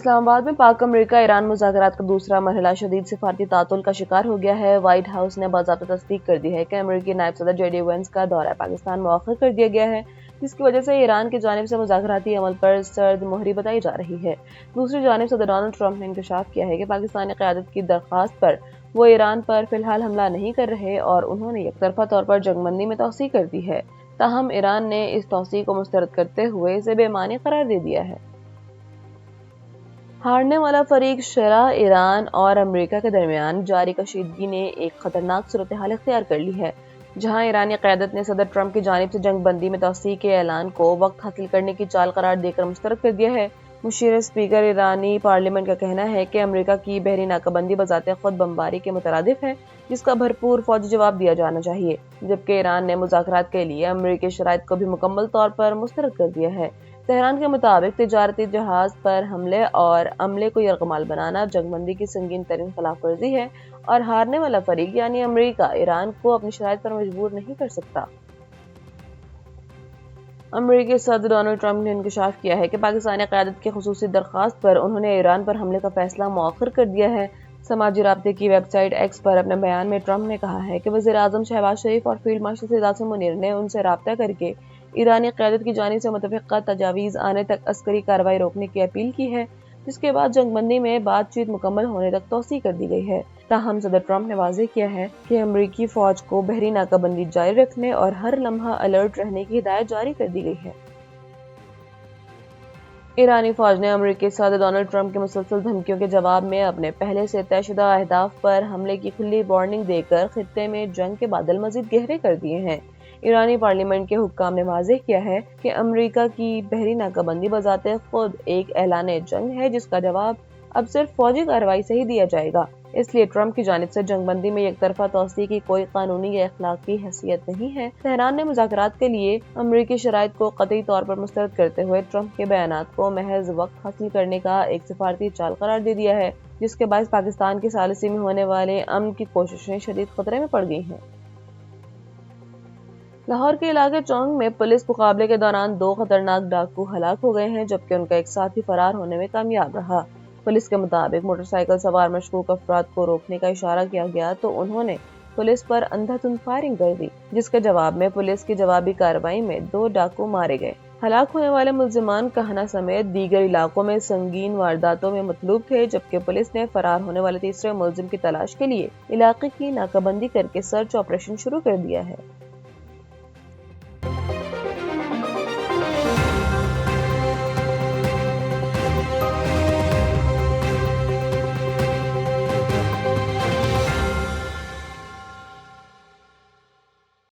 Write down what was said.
اسلام آباد میں پاک امریکہ ایران مذاکرات کا دوسرا مرحلہ شدید سفارتی تعطل کا شکار ہو گیا ہے۔ وائٹ ہاؤس نے باضابطہ تصدیق کر دی ہے کہ امریکی نائب صدر جے ڈی وینس کا دورہ پاکستان مؤخر کر دیا گیا ہے، جس کی وجہ سے ایران کی جانب سے مذاکراتی عمل پر سرد مہری بتائی جا رہی ہے۔ دوسری جانب صدر ڈونلڈ ٹرمپ نے انکشاف کیا ہے کہ پاکستانی قیادت کی درخواست پر وہ ایران پر فی الحال حملہ نہیں کر رہے اور انہوں نے یک طرفہ طور پر جنگ بندی میں توسیع کر دی ہے۔ تاہم ایران نے اس توسیع کو مسترد کرتے ہوئے اسے بے معنی قرار دے دیا ہے۔ ہارنے والا فریق شرح ایران اور امریکہ کے درمیان جاری کشیدگی نے ایک خطرناک صورتحال اختیار کر لی ہے، جہاں ایرانی قیادت نے صدر ٹرمپ کی جانب سے جنگ بندی میں توسیع کے اعلان کو وقت حاصل کرنے کی چال قرار دے کر مسترد کر دیا ہے۔ مشیر اسپیکر ایرانی پارلیمنٹ کا کہنا ہے کہ امریکہ کی بحری ناکہ بندی بذات خود بمباری کے مترادف ہے، جس کا بھرپور فوجی جواب دیا جانا چاہیے، جبکہ ایران نے مذاکرات کے لیے امریکی شرائط کو بھی مکمل طور پر مسترد کر دیا ہے۔ تہران کے مطابق تجارتی جہاز پر حملے اور عملے کو یرغمال بنانا جنگ بندی کی سنگین ترین خلاف ورزی ہے اور ہارنے والا فریق یعنی امریکہ ایران کو اپنی شرائط پر مجبور نہیں کر سکتا۔ امریکی صدر ڈونلڈ ٹرمپ نے انکشاف کیا ہے کہ پاکستانی قیادت کی خصوصی درخواست پر انہوں نے ایران پر حملے کا فیصلہ مؤخر کر دیا ہے۔ سماجی رابطے کی ویب سائٹ ایکس پر اپنے بیان میں ٹرمپ نے کہا ہے کہ وزیر اعظم شہباز شریف اور فیلڈ مارشل سید عاصم منیر نے ان سے رابطہ کر کے ایرانی قیادت کی جانب سے متفقہ تجاویز آنے تک عسکری کارروائی روکنے کی اپیل کی ہے، جس کے بعد جنگ بندی میں بات چیت مکمل ہونے تک توسیع کر دی گئی ہے۔ تاہم صدر ٹرمپ نے واضح کیا ہے کہ امریکی فوج کو بحری ناکہ بندی جاری رکھنے اور ہر لمحہ الرٹ رہنے کی ہدایت جاری کر دی گئی ہے۔ ایرانی فوج نے امریکی صدر ڈونلڈ ٹرمپ کی مسلسل دھمکیوں کے جواب میں اپنے پہلے سے طے شدہ اہداف پر حملے کی کھلی وارننگ دے کر خطے میں جنگ کے بادل مزید گہرے کر دیے ہیں۔ ایرانی پارلیمنٹ کے حکام نے واضح کیا ہے کہ امریکہ کی بحری ناکہ بندی بذات خود ایک اعلان جنگ ہے، جس کا جواب اب صرف فوجی کارروائی سے ہی دیا جائے گا۔ اس لیے ٹرمپ کی جانب سے جنگ بندی میں یک طرفہ توسیع کی کوئی قانونی یا اخلاقی حیثیت نہیں ہے۔ تہران نے مذاکرات کے لیے امریکی شرائط کو قطعی طور پر مسترد کرتے ہوئے ٹرمپ کے بیانات کو محض وقت حاصل کرنے کا ایک سفارتی چال قرار دے دیا ہے، جس کے باعث پاکستان کی ثالثی میں ہونے والے امن کی کوششیں شدید خطرے میں پڑ گئی ہیں۔ لاہور کے علاقے چونگ میں پولیس مقابلے کے دوران 2 خطرناک ڈاکو ہلاک ہو گئے ہیں، جبکہ ان کا ایک ساتھی فرار ہونے میں کامیاب رہا۔ پولیس کے مطابق موٹر سائیکل سوار مشکوک افراد کو روکنے کا اشارہ کیا گیا تو انہوں نے پولیس پر اندھا دھند فائرنگ کر دی، جس کے جواب میں پولیس کی جوابی کارروائی میں 2 ڈاکو مارے گئے۔ ہلاک ہونے والے ملزمان کہنا سمیت دیگر علاقوں میں سنگین وارداتوں میں مطلوب تھے، جبکہ پولیس نے فرار ہونے والے تیسرے ملزم کی تلاش کے لیے علاقے کی ناکہ بندی کر کے سرچ آپریشن شروع کر دیا ہے۔